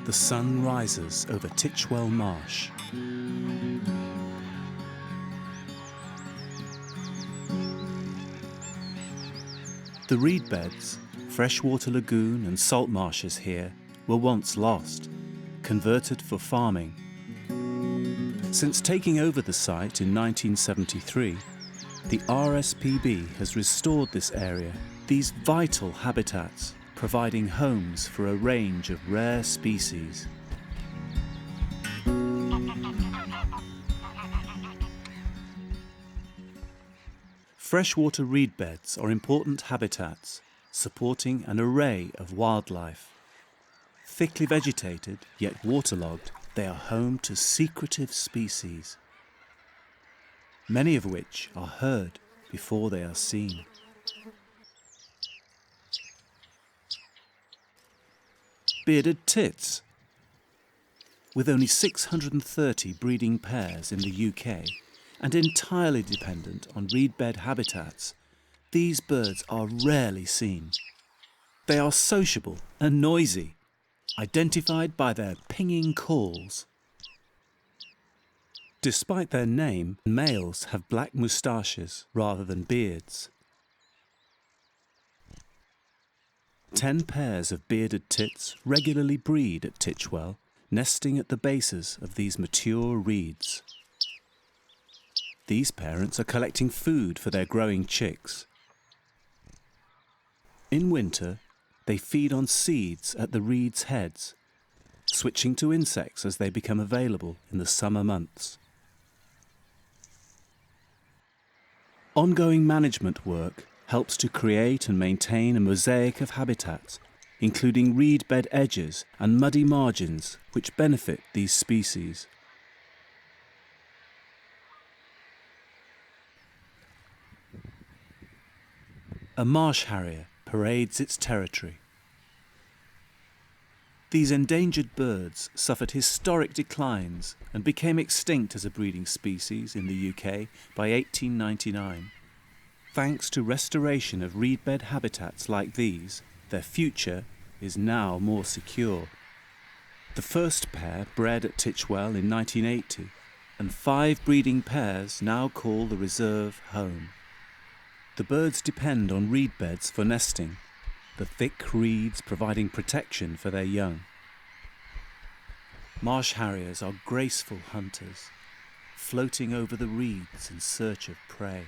the sun rises over Titchwell Marsh. The reed beds, freshwater lagoon and salt marshes here were once lost, converted for farming. Since taking over the site in 1973, the RSPB has restored this area, these vital habitats, providing homes for a range of rare species. Freshwater reed beds are important habitats, supporting an array of wildlife. Thickly vegetated, yet waterlogged, they are home to secretive species, many of which are heard before they are seen. Bearded tits. With only 630 breeding pairs in the UK and entirely dependent on reed bed habitats, these birds are rarely seen. They are sociable and noisy, identified by their pinging calls. Despite their name, males have black moustaches rather than beards. 10 pairs of bearded tits regularly breed at Titchwell, nesting at the bases of these mature reeds. These parents are collecting food for their growing chicks. In winter, they feed on seeds at the reeds' heads, switching to insects as they become available in the summer months. Ongoing management work helps to create and maintain a mosaic of habitats, including reed bed edges and muddy margins which benefit these species. A marsh harrier parades its territory. These endangered birds suffered historic declines and became extinct as a breeding species in the UK by 1899. Thanks to restoration of reed bed habitats like these, their future is now more secure. The first pair bred at Titchwell in 1980, and 5 breeding pairs now call the reserve home. The birds depend on reed beds for nesting, the thick reeds providing protection for their young. Marsh harriers are graceful hunters, floating over the reeds in search of prey.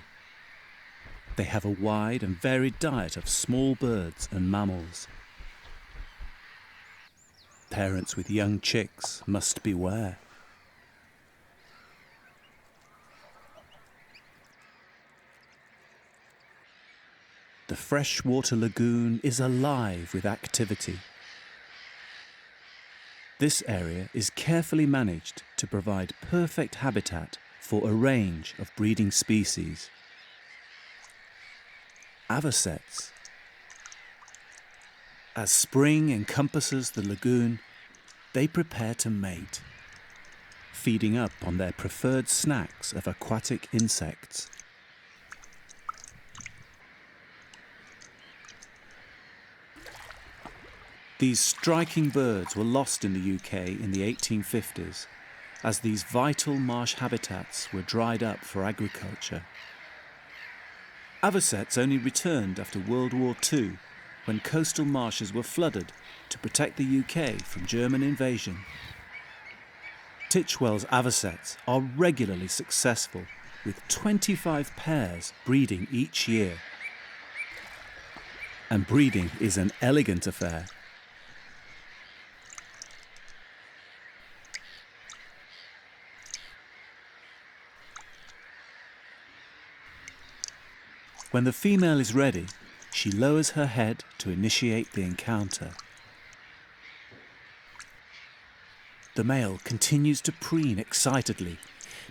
They have a wide and varied diet of small birds and mammals. Parents with young chicks must beware. The freshwater lagoon is alive with activity. This area is carefully managed to provide perfect habitat for a range of breeding species. Avocets. As spring encompasses the lagoon, they prepare to mate, feeding up on their preferred snacks of aquatic insects. These striking birds were lost in the UK in the 1850s as these vital marsh habitats were dried up for agriculture. Avocets only returned after World War II, when coastal marshes were flooded to protect the UK from German invasion. Titchwell's avocets are regularly successful, with 25 pairs breeding each year. And breeding is an elegant affair. When the female is ready, she lowers her head to initiate the encounter. The male continues to preen excitedly,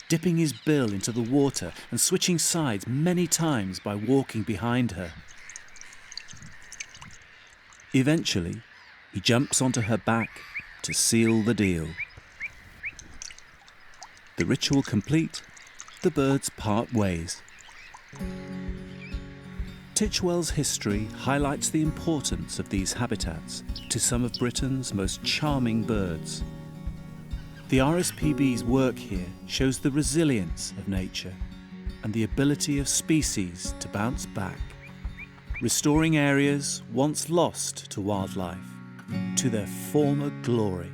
dipping his bill into the water and switching sides many times by walking behind her. Eventually, he jumps onto her back to seal the deal. The ritual complete, the birds part ways. Titchwell's history highlights the importance of these habitats to some of Britain's most charming birds. The RSPB's work here shows the resilience of nature and the ability of species to bounce back, restoring areas once lost to wildlife to their former glory.